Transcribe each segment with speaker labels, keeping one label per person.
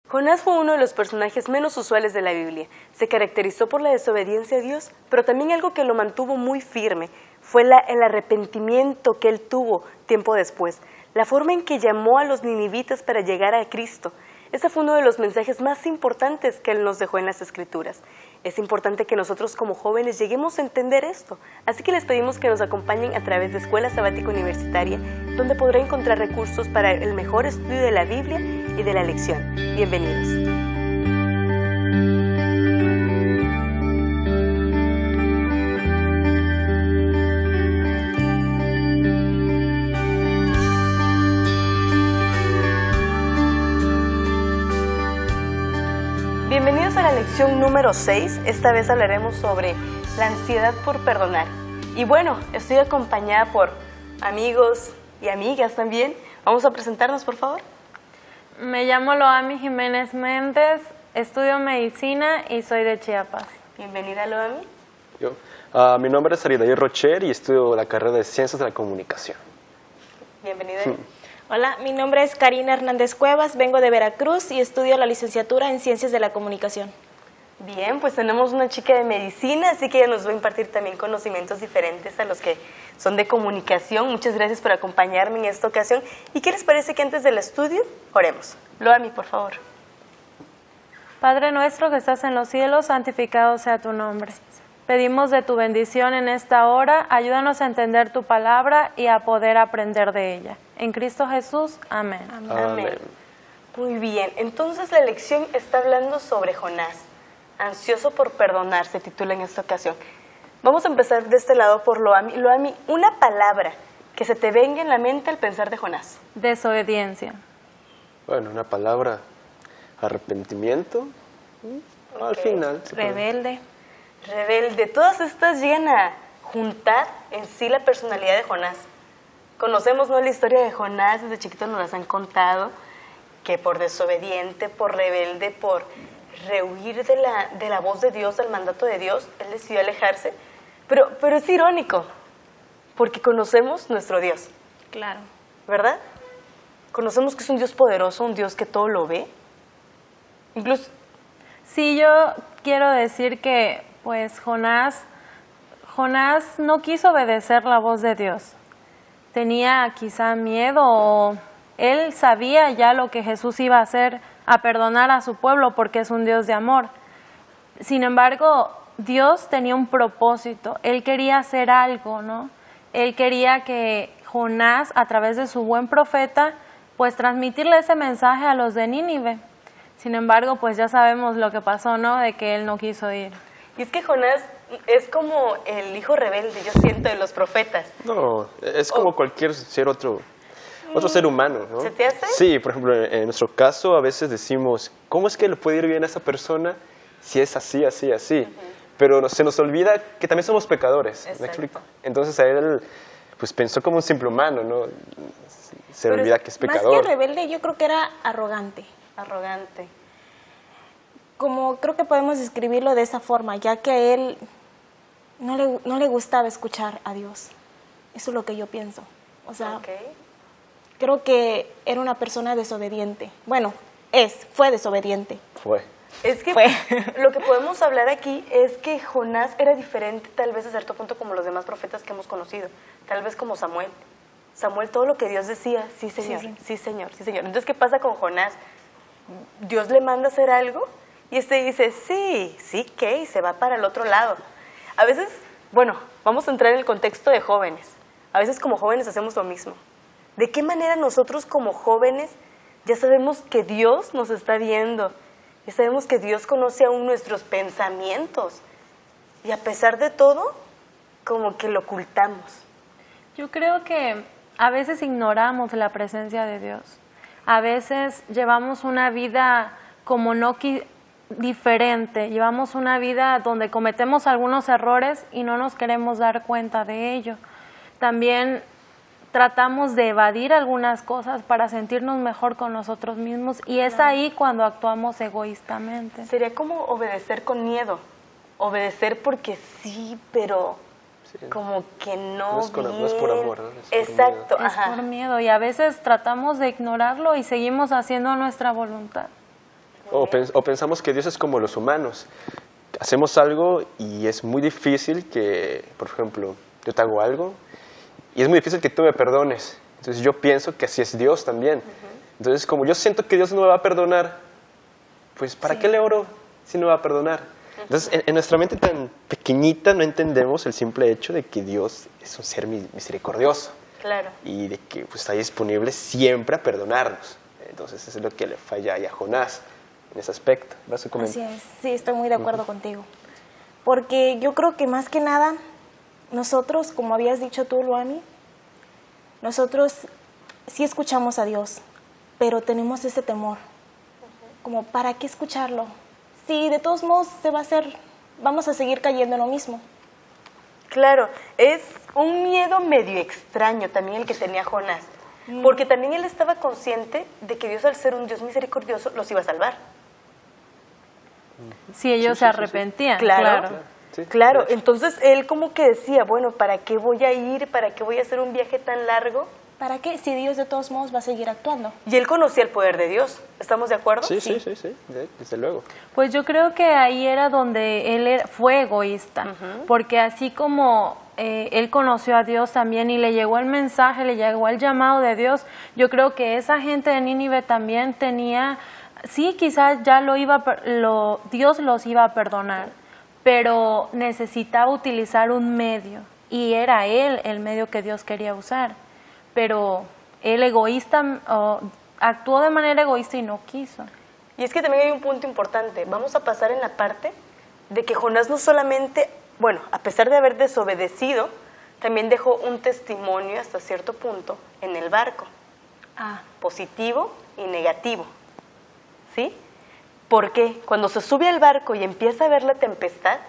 Speaker 1: Jonás fue uno de los personajes menos usuales de la Biblia. Se caracterizó por la desobediencia a Dios, pero también algo que lo mantuvo muy firme fue el arrepentimiento que él tuvo tiempo después, la forma en que llamó a los ninivitas para llegar a Cristo. Ese fue uno de los mensajes más importantes que él nos dejó en las Escrituras. Es importante que nosotros como jóvenes lleguemos a entender esto, así que les pedimos que nos acompañen a través de Escuela Sabática Universitaria, donde podrá encontrar recursos para el mejor estudio de la Biblia y de la lección. Bienvenidos. Bienvenidos a la lección número 6. Esta vez hablaremos sobre la ansiedad por perdonar. Y bueno, estoy acompañada por amigos y amigas también. Vamos a presentarnos, por favor.
Speaker 2: Me llamo Loami Jiménez Méndez, estudio medicina y soy de Chiapas.
Speaker 1: Bienvenida, Loami.
Speaker 3: Mi nombre es Aridaí Rocher y estudio la carrera de Ciencias de la Comunicación.
Speaker 1: Bienvenida.
Speaker 4: Hola, mi nombre es Karina Hernández Cuevas, vengo de Veracruz y estudio la licenciatura en Ciencias de la Comunicación.
Speaker 1: Bien, pues tenemos una chica de medicina, así que ella nos va a impartir también conocimientos diferentes a los que son de comunicación. Muchas gracias por acompañarme en esta ocasión. ¿Y qué les parece que antes del estudio oremos? Loami, por favor.
Speaker 2: Padre nuestro que estás en los cielos, santificado sea tu nombre. Pedimos de tu bendición en esta hora, ayúdanos a entender tu palabra y a poder aprender de ella. En Cristo Jesús, amén.
Speaker 1: Amén. Amén. Muy bien, entonces la lección está hablando sobre Jonás, ansioso por perdonar, se titula en esta ocasión. Vamos a empezar de este lado por Loami. Loami, una palabra que se te venga en la mente al pensar de Jonás.
Speaker 2: Desobediencia.
Speaker 3: Bueno, una palabra, arrepentimiento, al final.
Speaker 4: Rebelde.
Speaker 1: Rebelde, todas estas llegan a juntar en sí la personalidad de Jonás. Conocemos, ¿no?, la historia de Jonás, desde chiquito nos las han contado, que por desobediente, por rebelde, por rehuir de la voz de Dios, del mandato de Dios, él decidió alejarse. Pero es irónico, porque conocemos nuestro Dios.
Speaker 4: Claro.
Speaker 1: ¿Verdad? Conocemos que es un Dios poderoso, un Dios que todo lo ve. Incluso...
Speaker 2: Sí, yo quiero decir que pues Jonás no quiso obedecer la voz de Dios. Tenía quizá miedo o él sabía ya lo que Jesús iba a hacer, a perdonar a su pueblo porque es un Dios de amor. Sin embargo, Dios tenía un propósito, Él quería hacer algo, ¿no? Él quería que Jonás, a través de su buen profeta, pues transmitirle ese mensaje a los de Nínive. Sin embargo, pues ya sabemos lo que pasó, ¿no? De que él no quiso ir.
Speaker 1: Y es que Jonás es como el hijo rebelde, yo siento, de los profetas.
Speaker 3: No, es como cualquier otro ser humano, ¿no?
Speaker 1: ¿Se te hace?
Speaker 3: Sí, por ejemplo, en nuestro caso a veces decimos, ¿cómo es que le puede ir bien a esa persona si es así, así, así? Pero se nos olvida que también somos pecadores, ¿me explico? Entonces a él pues pensó como un simple humano, ¿no? Se olvida que es pecador.
Speaker 4: Más que rebelde, yo creo que era arrogante.
Speaker 1: Arrogante.
Speaker 4: Como creo que podemos describirlo de esa forma, ya que a él no le gustaba escuchar a Dios. Eso es lo que yo pienso. O sea, creo que era una persona desobediente. Bueno, fue desobediente.
Speaker 1: Es que lo que podemos hablar aquí es que Jonás era diferente tal vez a cierto punto como los demás profetas que hemos conocido. Tal vez como Samuel. Samuel, todo lo que Dios decía, sí señor, sí señor, sí señor. Entonces, ¿qué pasa con Jonás? Dios le manda a hacer algo y dice, sí, ¿qué? Y se va para el otro lado. A veces, bueno, vamos a entrar en el contexto de jóvenes. A veces como jóvenes hacemos lo mismo. ¿De qué manera nosotros como jóvenes ya sabemos que Dios nos está viendo? Ya sabemos que Dios conoce aún nuestros pensamientos. Y a pesar de todo, como que lo ocultamos.
Speaker 2: Yo creo que a veces ignoramos la presencia de Dios. A veces llevamos una vida como diferente, llevamos una vida donde cometemos algunos errores y no nos queremos dar cuenta de ello. También tratamos de evadir algunas cosas para sentirnos mejor con nosotros mismos y es ahí cuando actuamos egoístamente.
Speaker 1: Sería como obedecer con miedo, obedecer porque sí, pero como que no es
Speaker 3: por amor, ¿no?
Speaker 1: Exacto.
Speaker 2: Es por miedo y a veces tratamos de ignorarlo y seguimos haciendo nuestra voluntad.
Speaker 3: O pensamos que Dios es como los humanos. Hacemos algo y es muy difícil que, por ejemplo, yo te hago algo y es muy difícil que tú me perdones. Entonces yo pienso que así es Dios también. Entonces como yo siento que Dios no me va a perdonar, pues ¿para qué le oro si no me va a perdonar? Entonces en nuestra mente tan pequeñita no entendemos el simple hecho de que Dios es un ser misericordioso.
Speaker 1: Claro.
Speaker 3: Y de que pues, está disponible siempre a perdonarnos. Entonces eso es lo que le falla a Jonás en ese aspecto. ¿Vas a comentar?
Speaker 4: Así es, sí, estoy muy de acuerdo contigo. Porque yo creo que más que nada, nosotros, como habías dicho tú, Luani, nosotros sí escuchamos a Dios, pero tenemos ese temor. Como, ¿para qué escucharlo? Sí, de todos modos vamos a seguir cayendo en lo mismo.
Speaker 1: Claro, es un miedo medio extraño también el que tenía Jonás, porque también él estaba consciente de que Dios, al ser un Dios misericordioso, los iba a salvar.
Speaker 2: Si ellos se arrepentían,
Speaker 1: Claro.
Speaker 3: Sí,
Speaker 1: Claro,
Speaker 3: de hecho.
Speaker 1: entonces él como que decía, bueno, ¿para qué voy a ir? ¿Para qué voy a hacer un viaje tan largo?
Speaker 4: ¿Para qué? Si Dios de todos modos va a seguir actuando.
Speaker 1: Y él conocía el poder de Dios, ¿estamos de acuerdo?
Speaker 3: Sí, desde luego.
Speaker 2: Pues yo creo que ahí era donde fue egoísta, porque así como él conoció a Dios también y le llegó el mensaje, le llegó el llamado de Dios, yo creo que esa gente de Nínive también tenía, sí, quizás ya Dios los iba a perdonar, pero necesitaba utilizar un medio, y era él el medio que Dios quería usar, pero él actuó de manera egoísta y no quiso.
Speaker 1: Y es que también hay un punto importante. Vamos a pasar en la parte de que Jonás no solamente, bueno, a pesar de haber desobedecido, también dejó un testimonio hasta cierto punto en el barco. Positivo y negativo. ¿Sí? Porque cuando se sube al barco y empieza a ver la tempestad,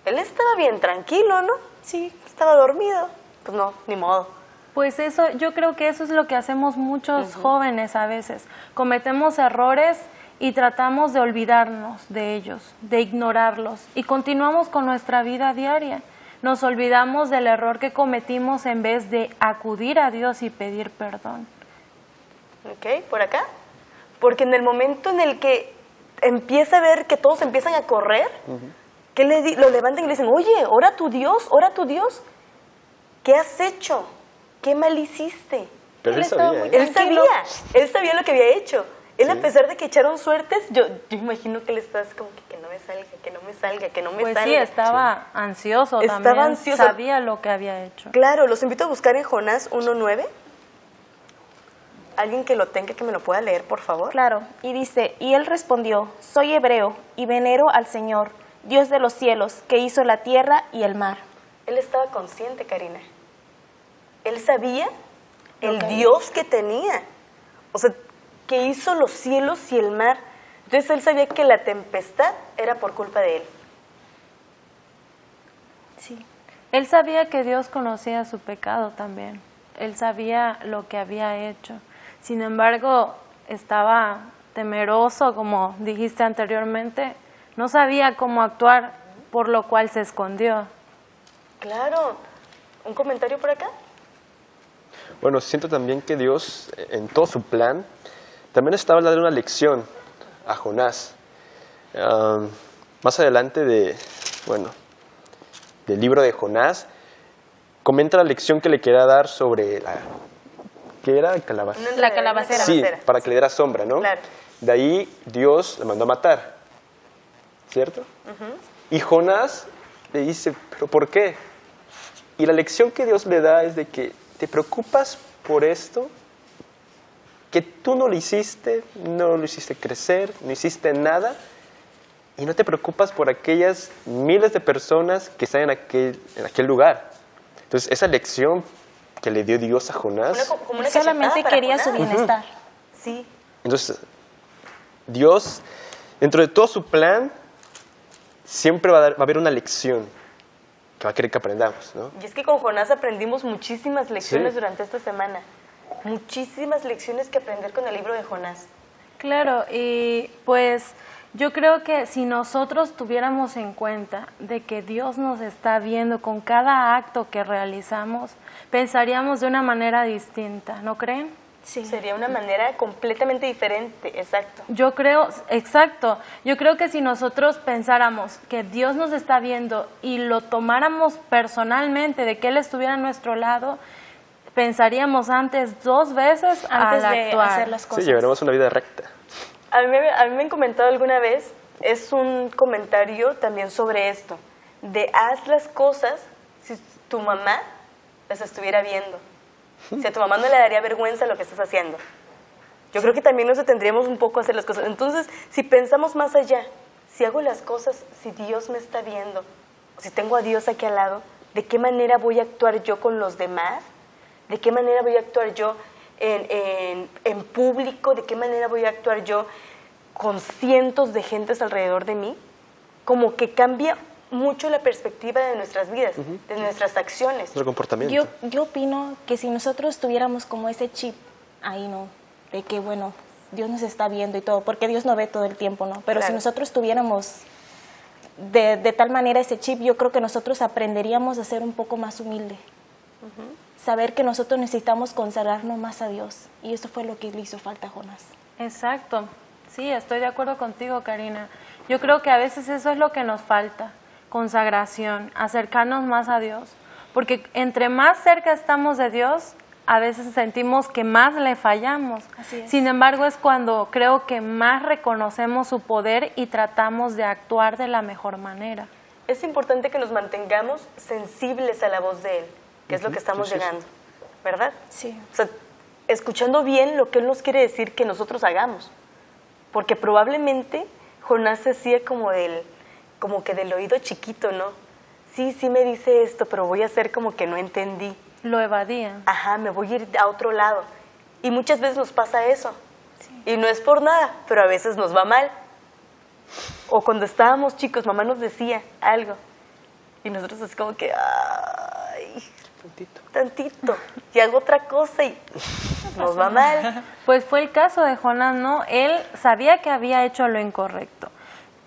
Speaker 1: él estaba bien tranquilo, ¿no? Sí, estaba dormido. Pues no, ni modo.
Speaker 2: Pues eso, yo creo que eso es lo que hacemos muchos jóvenes a veces. Cometemos errores y tratamos de olvidarnos de ellos, de ignorarlos, y continuamos con nuestra vida diaria. Nos olvidamos del error que cometimos en vez de acudir a Dios y pedir perdón.
Speaker 1: ¿Ok? ¿Por acá? Porque en el momento en el que empieza a ver que todos empiezan a correr, que lo levantan y le dicen, oye, ora a tu Dios, ¿qué has hecho? ¿Qué mal hiciste?
Speaker 3: Pero él sabía, ¿eh?
Speaker 1: Él sabía lo que había hecho. Él,
Speaker 3: Sí.
Speaker 1: a pesar de que echaron suertes, yo imagino que él estaba como que no me salga, que no me salga, que no me
Speaker 2: Pues
Speaker 1: salga.
Speaker 2: sí, estaba ansioso
Speaker 1: Estaba
Speaker 2: también,
Speaker 1: ansioso.
Speaker 2: sabía lo que había hecho.
Speaker 1: Claro, los invito a buscar en Jonás 1:9. Alguien que lo tenga, que me lo pueda leer, por favor.
Speaker 4: Claro, y dice, y él respondió, soy hebreo y venero al Señor, Dios de los cielos, que hizo la tierra y el mar.
Speaker 1: Él estaba consciente, Karina. Él sabía el Dios que tenía. O sea, que hizo los cielos y el mar. Entonces él sabía que la tempestad era por culpa de él.
Speaker 4: Sí.
Speaker 2: Él sabía que Dios conocía su pecado también. Él sabía lo que había hecho. Sin embargo, estaba temeroso, como dijiste anteriormente. No sabía cómo actuar, por lo cual se escondió.
Speaker 1: Claro. ¿Un comentario por acá?
Speaker 3: Bueno, siento también que Dios, en todo su plan, también estaba dando una lección a Jonás. Más adelante del libro de Jonás, comenta la lección que le quería dar sobre ¿qué era? Calabacera.
Speaker 4: La calabacera.
Speaker 3: Sí, para que le diera sombra, ¿no?
Speaker 1: Claro.
Speaker 3: De ahí Dios le mandó a matar, ¿cierto? Y Jonás le dice, ¿pero por qué? Y la lección que Dios le da es de que te preocupas por esto, que tú no lo hiciste crecer, no hiciste nada, y no te preocupas por aquellas miles de personas que están en aquel lugar. Entonces, esa lección que le dio Dios a Jonás,
Speaker 1: Como una
Speaker 4: Solamente
Speaker 1: cachetada para
Speaker 4: quería
Speaker 1: Jonás.
Speaker 4: su bienestar.
Speaker 1: Sí.
Speaker 3: entonces Dios, dentro de todo su plan, siempre va a haber una lección que va a querer que aprendamos, ¿no?
Speaker 1: Y es que con Jonás aprendimos muchísimas lecciones
Speaker 3: Sí.
Speaker 1: durante esta semana. Muchísimas lecciones que aprender con el libro de Jonás.
Speaker 2: Claro, y pues yo creo que si nosotros tuviéramos en cuenta de que Dios nos está viendo con cada acto que realizamos, pensaríamos de una manera distinta, ¿no creen?
Speaker 4: Sí.
Speaker 1: Sería una manera completamente diferente, exacto.
Speaker 2: Yo creo, exacto, yo creo que si nosotros pensáramos que Dios nos está viendo y lo tomáramos personalmente, de que Él estuviera a nuestro lado, pensaríamos antes 2 veces
Speaker 4: Antes
Speaker 2: al
Speaker 4: de
Speaker 2: actuar.
Speaker 4: hacer las cosas.
Speaker 3: Sí, llevaremos una vida recta.
Speaker 1: A mí me han comentado alguna vez, es un comentario también sobre esto, de haz las cosas si tu mamá las estuviera viendo. Si a tu mamá no le daría vergüenza lo que estás haciendo. Yo creo que también nos detendríamos un poco a hacer las cosas. Entonces, si pensamos más allá, si hago las cosas, si Dios me está viendo, si tengo a Dios aquí al lado, ¿de qué manera voy a actuar yo con los demás? ¿De qué manera voy a actuar yo en público? ¿De qué manera voy a actuar yo con cientos de gentes alrededor de mí? Como que cambia mucho la perspectiva de nuestras vidas, de nuestras acciones.
Speaker 3: Nuestro comportamiento.
Speaker 4: Yo opino que si nosotros tuviéramos como ese chip ahí, ¿no? De que, bueno, Dios nos está viendo y todo, porque Dios no ve todo el tiempo, ¿no? Pero
Speaker 1: Claro.
Speaker 4: si nosotros tuviéramos de tal manera ese chip, yo creo que nosotros aprenderíamos a ser un poco más humilde. Saber que nosotros necesitamos consagrarnos más a Dios. Y eso fue lo que le hizo falta a Jonás.
Speaker 2: Exacto, sí, estoy de acuerdo contigo, Karina. Yo creo que a veces eso es lo que nos falta, consagración, acercarnos más a Dios, porque entre más cerca estamos de Dios, a veces sentimos que más le fallamos.
Speaker 4: Así es.
Speaker 2: Sin embargo, es cuando creo que más reconocemos su poder y tratamos de actuar de la mejor manera.
Speaker 1: Es importante que nos mantengamos sensibles a la voz de Él, que es lo que estamos
Speaker 3: Sí, sí, sí.
Speaker 1: llegando, ¿verdad?
Speaker 4: Sí.
Speaker 1: O sea, escuchando bien lo que Él nos quiere decir que nosotros hagamos. Porque probablemente Jonás se hacía como que del oído chiquito, ¿no? Sí, sí me dice esto, pero voy a hacer como que no entendí.
Speaker 2: Lo evadían.
Speaker 1: Ajá, me voy a ir a otro lado. Y muchas veces nos pasa eso. Y no es por nada, pero a veces nos va mal. O cuando estábamos chicos, mamá nos decía algo. Y nosotros así como que, ay, tantito. Y hago otra cosa y nos va mal.
Speaker 2: Pues fue el caso de Jonás, ¿no? Él sabía que había hecho lo incorrecto.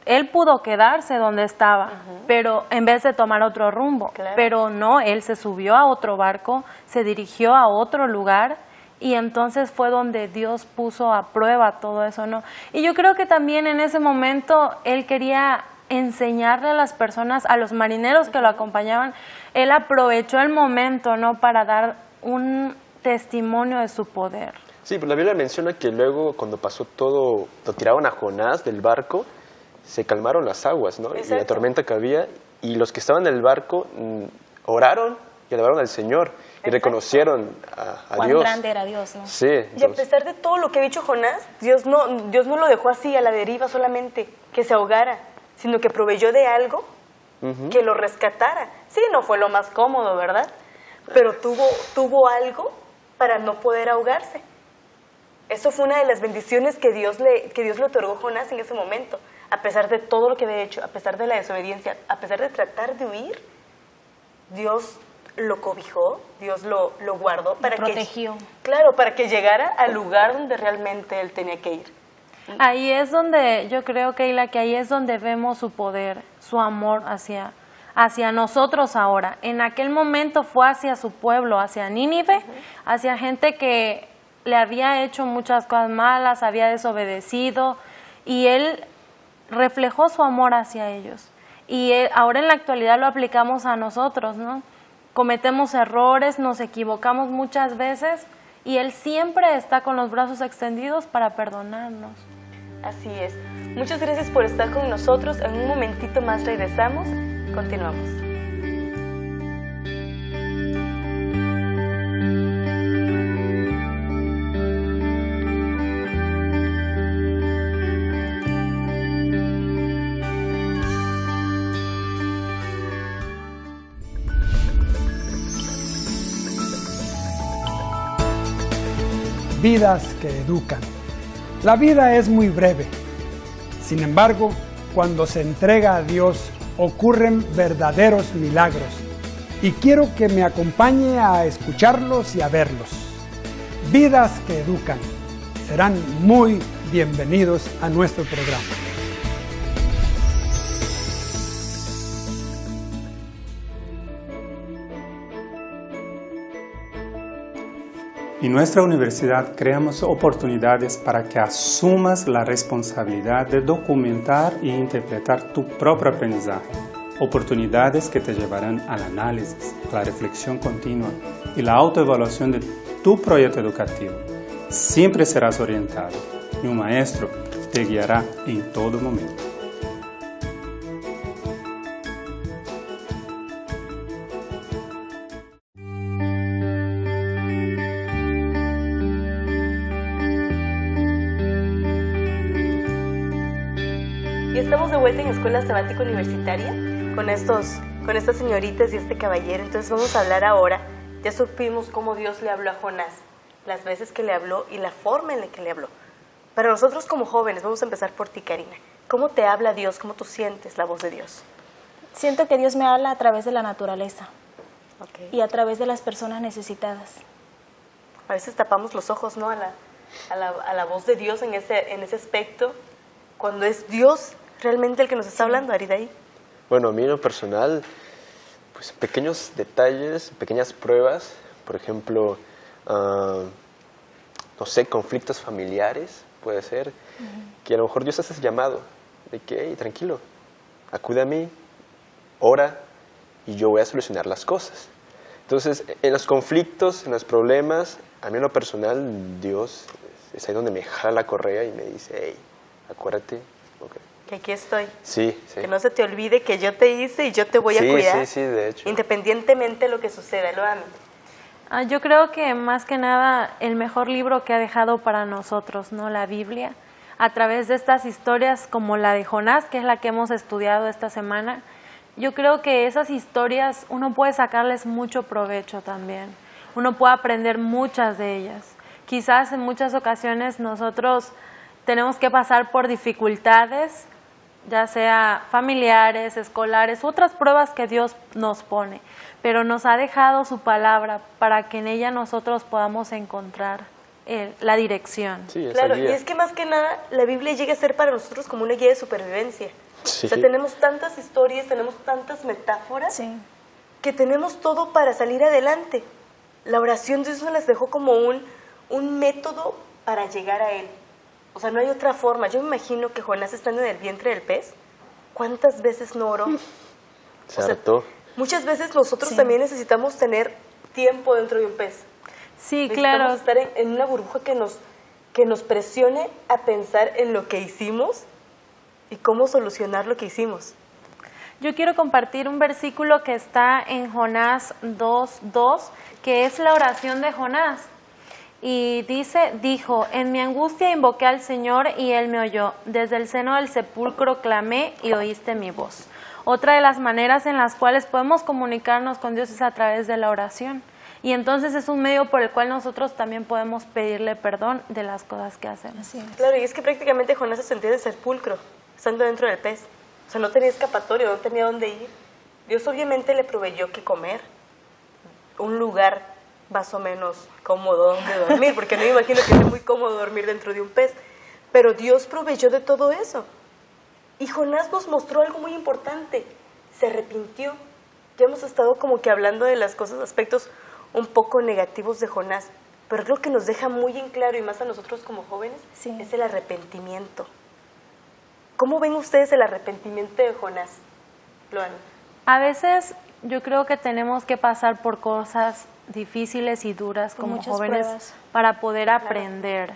Speaker 2: Él pudo quedarse donde estaba, pero en vez de tomar otro rumbo.
Speaker 1: Claro.
Speaker 2: Pero no, él se subió a otro barco, se dirigió a otro lugar y entonces fue donde Dios puso a prueba todo eso, ¿no? Y yo creo que también en ese momento él quería enseñarle a las personas, a los marineros que lo acompañaban, él aprovechó el momento, ¿no? Para dar un testimonio de su poder.
Speaker 3: Sí, pero la Biblia menciona que luego cuando pasó todo, lo tiraron a Jonás del barco, se calmaron las aguas, ¿no? Y la
Speaker 1: Exacto.
Speaker 3: tormenta que había, y los que estaban en el barco oraron y alabaron al Señor y
Speaker 1: Exacto.
Speaker 3: reconocieron a
Speaker 4: Cuán
Speaker 3: Dios.
Speaker 4: grande era Dios, ¿no?
Speaker 3: Sí,
Speaker 1: Y a
Speaker 3: entonces,
Speaker 1: pesar de todo lo que ha dicho Jonás, Dios no lo dejó así a la deriva solamente, que se ahogara, sino que proveyó de algo que lo rescatara. Sí, no fue lo más cómodo, ¿verdad? Pero tuvo algo para no poder ahogarse. Eso fue una de las bendiciones que Dios le otorgó a Jonás en ese momento. A pesar de todo lo que había hecho, a pesar de la desobediencia, a pesar de tratar de huir, Dios lo cobijó, Dios lo guardó para
Speaker 4: protegió.
Speaker 1: Claro, para que llegara al lugar donde realmente él tenía que ir.
Speaker 2: Ahí es donde yo creo, Keila, que ahí es donde vemos su poder, su amor hacia nosotros ahora. En aquel momento fue hacia su pueblo, hacia Nínive, hacia gente que le había hecho muchas cosas malas, había desobedecido, y él reflejó su amor hacia ellos. Y ahora en la actualidad lo aplicamos a nosotros, ¿no? Cometemos errores, nos equivocamos muchas veces, y Él siempre está con los brazos extendidos para perdonarnos.
Speaker 1: Así es. Muchas gracias por estar con nosotros. En un momentito más regresamos. Continuamos.
Speaker 5: Vidas que educan. La vida es muy breve. Sin embargo, cuando se entrega a Dios, ocurren verdaderos milagros. Y quiero que me acompañe a escucharlos y a verlos. Vidas que educan. Serán muy bienvenidos a nuestro programa.
Speaker 6: En nuestra universidad creamos oportunidades para que asumas la responsabilidad de documentar e interpretar tu propio aprendizaje. Oportunidades que te llevarán al análisis, la reflexión continua y la autoevaluación de tu proyecto educativo. Siempre serás orientado y un maestro te guiará en todo momento.
Speaker 1: Y estamos de vuelta en Escuela Sabática Universitaria con estas señoritas y este caballero. Entonces vamos a hablar ahora. Ya supimos cómo Dios le habló a Jonás, las veces que le habló y la forma en la que le habló. Para nosotros como jóvenes, vamos a empezar por ti, Karina. ¿Cómo te habla Dios? ¿Cómo tú sientes la voz de Dios?
Speaker 4: Siento que Dios me habla a través de la naturaleza y a través de las personas necesitadas.
Speaker 1: A veces tapamos los ojos, ¿no? a la voz de Dios en ese aspecto, cuando es Dios realmente el que nos está hablando, Ariday.
Speaker 3: Bueno, a mí en lo personal, pues pequeños detalles, pequeñas pruebas, por ejemplo, no sé, conflictos familiares, puede ser, que a lo mejor Dios hace ese llamado, de que, hey, tranquilo, acude a mí, ora, y yo voy a solucionar las cosas. Entonces, en los conflictos, en los problemas, a mí en lo personal, Dios es ahí donde me jala la correa y me dice, hey, acuérdate. Okay.
Speaker 1: Que aquí estoy.
Speaker 3: Sí, sí.
Speaker 1: Que no se te olvide que yo te hice y yo te voy a cuidar.
Speaker 3: Sí, de hecho.
Speaker 1: Independientemente de lo que suceda, lo amo.
Speaker 2: Yo creo que más que nada el mejor libro que ha dejado para nosotros, ¿no? La Biblia, a través de estas historias como la de Jonás, que es la que hemos estudiado esta semana. Yo creo que esas historias uno puede sacarles mucho provecho también. Uno puede aprender muchas de ellas. Quizás en muchas ocasiones nosotros tenemos que pasar por dificultades, ya sea familiares, escolares, otras pruebas que Dios nos pone, pero nos ha dejado su palabra para que en ella nosotros podamos encontrar la dirección.
Speaker 3: Sí,
Speaker 1: claro, y es que más que nada la Biblia llega a ser para nosotros como una guía de supervivencia.
Speaker 3: Sí.
Speaker 1: O sea, tenemos tantas historias, tenemos tantas metáforas, que tenemos todo para salir adelante. La oración Dios nos las dejó como un método para llegar a Él. O sea, no hay otra forma. Yo me imagino que Jonás estando en el vientre del pez, ¿cuántas veces no oró?
Speaker 3: Se hartó.
Speaker 1: Muchas veces nosotros también necesitamos tener tiempo dentro de un pez.
Speaker 2: Sí,
Speaker 1: necesitamos
Speaker 2: claro.
Speaker 1: estar en una burbuja que nos presione a pensar en lo que hicimos y cómo solucionar lo que hicimos.
Speaker 2: Yo quiero compartir un versículo que está en Jonás 2:2, que es la oración de Jonás. Y dijo, en mi angustia invoqué al Señor y Él me oyó. Desde el seno del sepulcro clamé y oíste mi voz. Otra de las maneras en las cuales podemos comunicarnos con Dios es a través de la oración. Y entonces es un medio por el cual nosotros también podemos pedirle perdón de las cosas que hacemos.
Speaker 1: Claro, y es que prácticamente Jonás se sentía en el sepulcro, estando dentro del pez. O sea, no tenía escapatoria, no tenía dónde ir. Dios obviamente le proveyó qué comer, un lugar más o menos cómodo donde dormir, porque no me imagino que sea muy cómodo dormir dentro de un pez. Pero Dios proveyó de todo eso. Y Jonás nos mostró algo muy importante, se arrepintió. Ya hemos estado como que hablando de las cosas, aspectos un poco negativos de Jonás, pero creo que nos deja muy en claro, y más a nosotros como jóvenes, es el arrepentimiento. ¿Cómo ven ustedes el arrepentimiento de Jonás, Loana?
Speaker 2: A veces yo creo que tenemos que pasar por cosas difíciles y duras como jóvenes pruebas para poder aprender.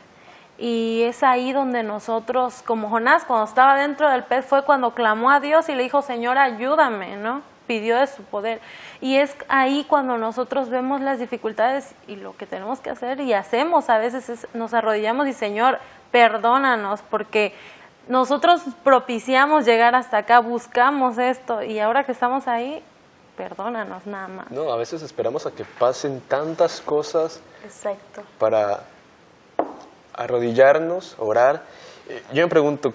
Speaker 2: Y es ahí donde nosotros, como Jonás, cuando estaba dentro del pez, fue cuando clamó a Dios y le dijo, Señor, ayúdame, ¿no? Pidió de su poder. Y es ahí cuando nosotros vemos las dificultades y lo que tenemos que hacer y hacemos a veces es nos arrodillamos y Señor, perdónanos, porque nosotros propiciamos llegar hasta acá, buscamos esto y ahora que estamos ahí, perdónanos nada más.
Speaker 3: No, a veces esperamos a que pasen tantas cosas.
Speaker 1: Exacto.
Speaker 3: Para arrodillarnos, orar. Yo me pregunto,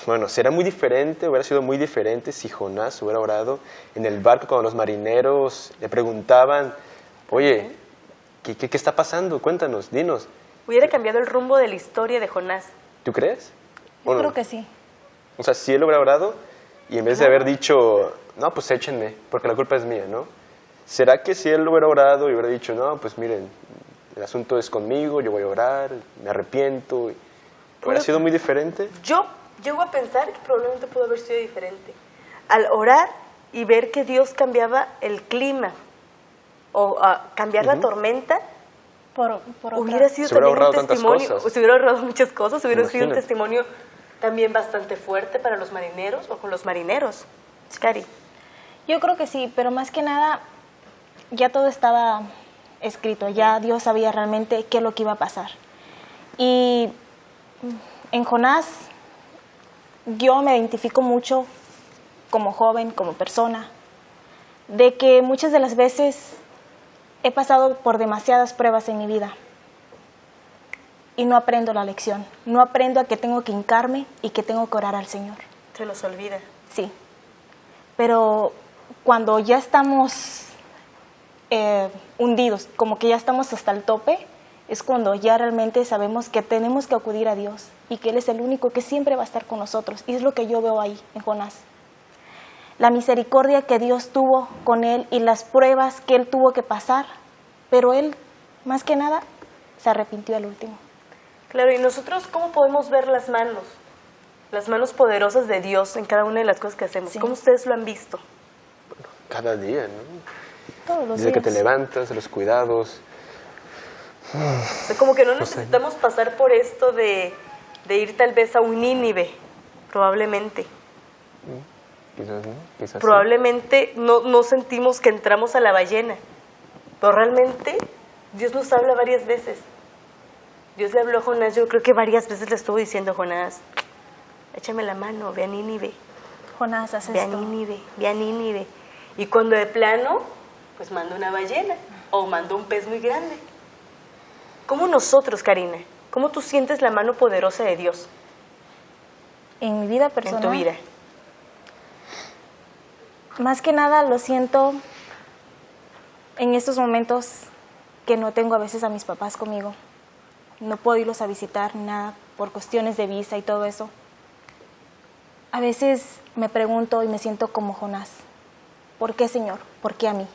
Speaker 3: bueno, ¿será muy diferente, hubiera sido muy diferente si Jonás hubiera orado en el barco cuando los marineros le preguntaban, oye, ¿qué está pasando? Cuéntanos, dinos.
Speaker 1: Hubiera cambiado el rumbo de la historia de Jonás.
Speaker 3: ¿Tú crees?
Speaker 4: Yo creo que sí.
Speaker 3: O sea, si él hubiera orado y en vez de haber dicho, no, pues échenme, porque la culpa es mía, ¿no? ¿Será que si él hubiera orado y hubiera dicho, no, pues miren, el asunto es conmigo, yo voy a orar, me arrepiento. ¿Hubiera sido muy diferente?
Speaker 1: Yo llego a pensar que probablemente pudo haber sido diferente. Al orar y ver que Dios cambiaba el clima o cambiar la tormenta, hubiera sido también un testimonio, se hubiera ahorrado muchas cosas, hubiera sido un testimonio también bastante fuerte para los marineros o con los marineros. Cari.
Speaker 4: Yo creo que sí, pero más que nada ya todo estaba escrito, ya Dios sabía realmente qué es lo que iba a pasar. Y en Jonás yo me identifico mucho como joven, como persona, de que muchas de las veces he pasado por demasiadas pruebas en mi vida y no aprendo la lección, no aprendo a que tengo que hincarme y que tengo que orar al Señor.
Speaker 1: Se los olvida.
Speaker 4: Sí, pero cuando ya estamos hundidos, como que ya estamos hasta el tope, es cuando ya realmente sabemos que tenemos que acudir a Dios y que Él es el único que siempre va a estar con nosotros. Y es lo que yo veo ahí en Jonás. La misericordia que Dios tuvo con él y las pruebas que él tuvo que pasar, pero él, más que nada, se arrepintió al último.
Speaker 1: Claro, ¿y nosotros cómo podemos ver las manos poderosas de Dios en cada una de las cosas que hacemos? Sí. ¿Cómo ustedes lo han visto?
Speaker 3: Bueno, cada día, ¿no?
Speaker 4: Todos los
Speaker 3: Desde
Speaker 4: días.
Speaker 3: que te levantas, los cuidados.
Speaker 1: O sea, como que no necesitamos pasar por esto de ir tal vez a un Nínive, probablemente.
Speaker 3: Quizás no, quizás
Speaker 1: probablemente no sentimos que entramos a la ballena, pero realmente Dios nos habla varias veces. Dios le habló a Jonás, yo creo que varias veces le estuvo diciendo a Jonás, échame la mano, ve a Nínive.
Speaker 4: Jonás, haz
Speaker 1: esto. Ve a Nínive. Y cuando de plano, pues manda una ballena o manda un pez muy grande. ¿Cómo nosotros, Karina, cómo tú sientes la mano poderosa de Dios?
Speaker 4: En mi vida personal.
Speaker 1: En tu vida.
Speaker 4: Más que nada lo siento en estos momentos que no tengo a veces a mis papás conmigo. No puedo irlos a visitar ni nada por cuestiones de visa y todo eso. A veces me pregunto y me siento como Jonás. ¿Por qué, Señor? ¿Por qué a mí?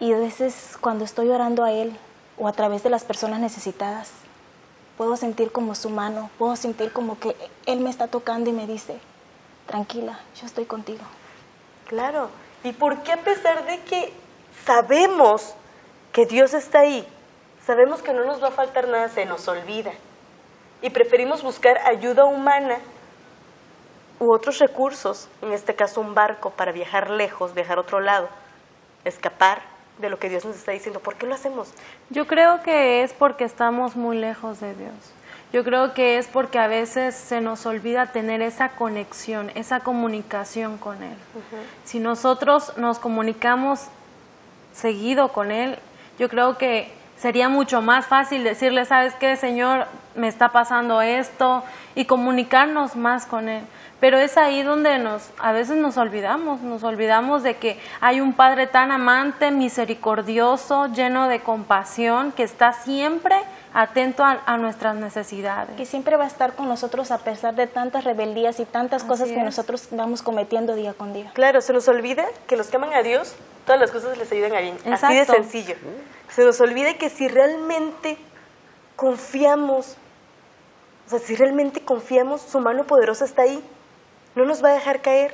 Speaker 4: Y a veces cuando estoy orando a Él o a través de las personas necesitadas, puedo sentir como su mano, puedo sentir como que Él me está tocando y me dice, tranquila, yo estoy contigo.
Speaker 1: Claro. ¿Y por qué a pesar de que sabemos que Dios está ahí, sabemos que no nos va a faltar nada, se nos olvida? Y preferimos buscar ayuda humana u otros recursos, en este caso un barco para viajar lejos, viajar a otro lado, escapar de lo que Dios nos está diciendo. ¿Por qué lo hacemos?
Speaker 2: Yo creo que es porque estamos muy lejos de Dios. Yo creo que es porque a veces se nos olvida tener esa conexión, esa comunicación con Él. Si nosotros nos comunicamos seguido con Él, yo creo que sería mucho más fácil decirle, ¿sabes qué, Señor? Me está pasando esto, y comunicarnos más con Él. Pero es ahí donde a veces nos olvidamos de que hay un Padre tan amante, misericordioso, lleno de compasión, que está siempre atento a nuestras necesidades.
Speaker 4: Que siempre va a estar con nosotros a pesar de tantas rebeldías y tantas cosas que nosotros vamos cometiendo día con día.
Speaker 1: Claro, se nos olvida que los que aman a Dios, todas las cosas les ayudan a bien. Exacto. Así de sencillo. Se nos olvida que si realmente confiamos, o sea, si realmente confiamos, su mano poderosa está ahí. No nos va a dejar caer.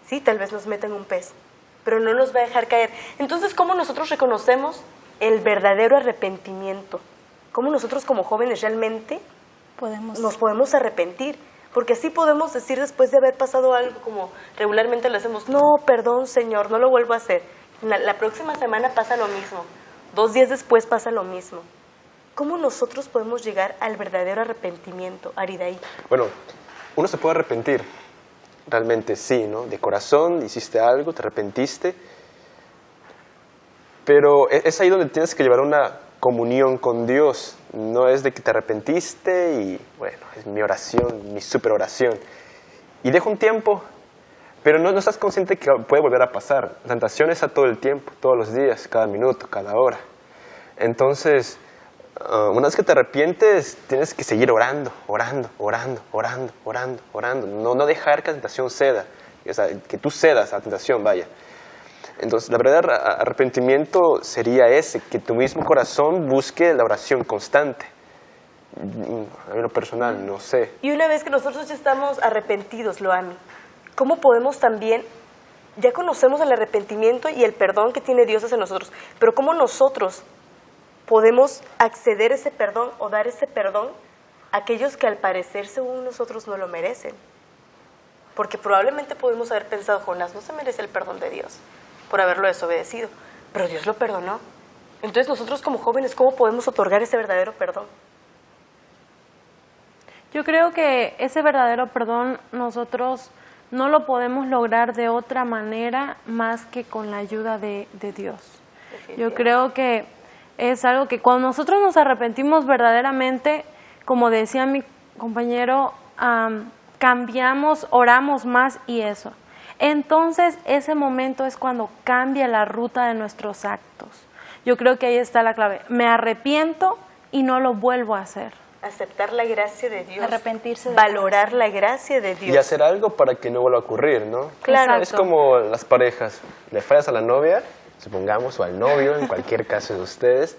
Speaker 1: Sí, tal vez nos metan un pez, pero no nos va a dejar caer. Entonces, ¿cómo nosotros reconocemos el verdadero arrepentimiento? ¿Cómo nosotros como jóvenes realmente nos podemos arrepentir? Porque así podemos decir después de haber pasado algo, como regularmente lo hacemos, no, perdón, Señor, no lo vuelvo a hacer. La próxima semana pasa lo mismo, 2 días después pasa lo mismo. ¿Cómo nosotros podemos llegar al verdadero arrepentimiento, Aridaí?
Speaker 3: Bueno, uno se puede arrepentir. Realmente sí, ¿no? De corazón hiciste algo, te arrepentiste, pero es ahí donde tienes que llevar una comunión con Dios. No es de que te arrepentiste y, bueno, es mi oración, mi super oración. Y deja un tiempo, pero no estás consciente que puede volver a pasar. La tentación está todo el tiempo, todos los días, cada minuto, cada hora. Entonces, una vez que te arrepientes, tienes que seguir orando. No dejar que la tentación ceda, o sea, que tú cedas a la tentación, vaya. Entonces, la verdad, arrepentimiento sería ese, que tu mismo corazón busque la oración constante. A mí lo personal, no sé.
Speaker 1: Y una vez que nosotros ya estamos arrepentidos, Loami, ¿cómo podemos también, ya conocemos el arrepentimiento y el perdón que tiene Dios hacia nosotros, pero cómo nosotros podemos acceder a ese perdón o dar ese perdón a aquellos que al parecer según nosotros no lo merecen? Porque probablemente podemos haber pensado, Jonás no se merece el perdón de Dios por haberlo desobedecido, pero Dios lo perdonó. Entonces nosotros como jóvenes, ¿cómo podemos otorgar ese verdadero perdón?
Speaker 2: Yo creo que ese verdadero perdón nosotros no lo podemos lograr de otra manera más que con la ayuda de Dios. Yo creo que es algo que cuando nosotros nos arrepentimos verdaderamente, como decía mi compañero, cambiamos, oramos más y eso. Entonces ese momento es cuando cambia la ruta de nuestros actos. Yo creo que ahí está la clave. Me arrepiento y no lo vuelvo a hacer.
Speaker 1: Aceptar la gracia de Dios,
Speaker 4: arrepentirse,
Speaker 1: valorar la gracia de Dios.
Speaker 3: Y hacer algo para que no vuelva a ocurrir, ¿no?
Speaker 1: Claro.
Speaker 3: Es como las parejas. Le fallas a la novia, supongamos, o al novio, en cualquier caso de ustedes,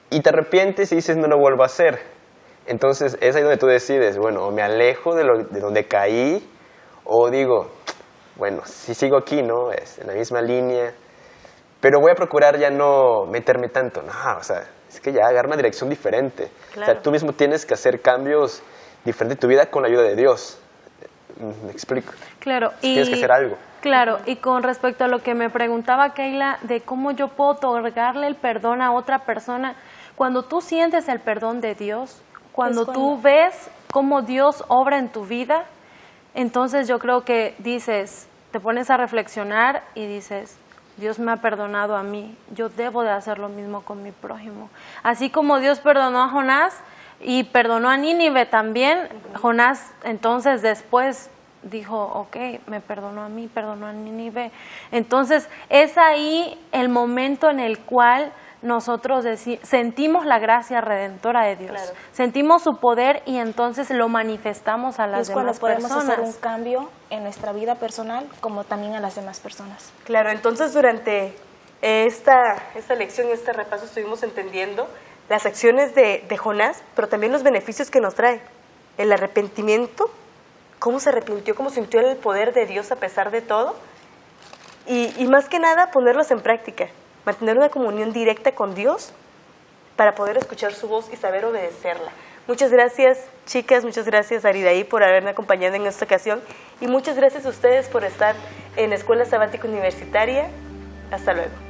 Speaker 3: y te arrepientes y dices no lo vuelvo a hacer. Entonces es ahí donde tú decides, bueno, o me alejo de donde caí, o digo, bueno, si sigo aquí, ¿no? En la misma línea, pero voy a procurar ya no meterme tanto. No, o sea, es que ya agarra una dirección diferente.
Speaker 1: Claro.
Speaker 3: O sea, tú mismo tienes que hacer cambios diferentes en tu vida con la ayuda de Dios. ¿Me explico?
Speaker 2: Claro.
Speaker 3: Tienes que hacer algo.
Speaker 2: Claro, y con respecto a lo que me preguntaba Keila, de cómo yo puedo otorgarle el perdón a otra persona, cuando tú sientes el perdón de Dios, cuando tú ves cómo Dios obra en tu vida, entonces yo creo que dices, te pones a reflexionar y dices, Dios me ha perdonado a mí, yo debo de hacer lo mismo con mi prójimo. Así como Dios perdonó a Jonás y perdonó a Nínive también, Jonás entonces después dijo, ok, me perdonó a mí, perdonó a Nínive. Entonces es ahí el momento en el cual nosotros sentimos la gracia redentora de Dios,
Speaker 1: claro.
Speaker 2: Sentimos su poder y entonces lo manifestamos a las demás personas.
Speaker 4: Es cuando podemos hacer un cambio en nuestra vida personal como también a las demás personas.
Speaker 1: Claro, entonces durante esta lección, este repaso, estuvimos entendiendo las acciones de Jonás, pero también los beneficios que nos trae. El arrepentimiento, cómo se arrepintió, cómo sintió el poder de Dios a pesar de todo, y más que nada ponerlos en práctica. Mantener una comunión directa con Dios para poder escuchar su voz y saber obedecerla. Muchas gracias, chicas, muchas gracias, Aridaí, por haberme acompañado en esta ocasión, y muchas gracias a ustedes por estar en Escuela Sabática Universitaria. Hasta luego.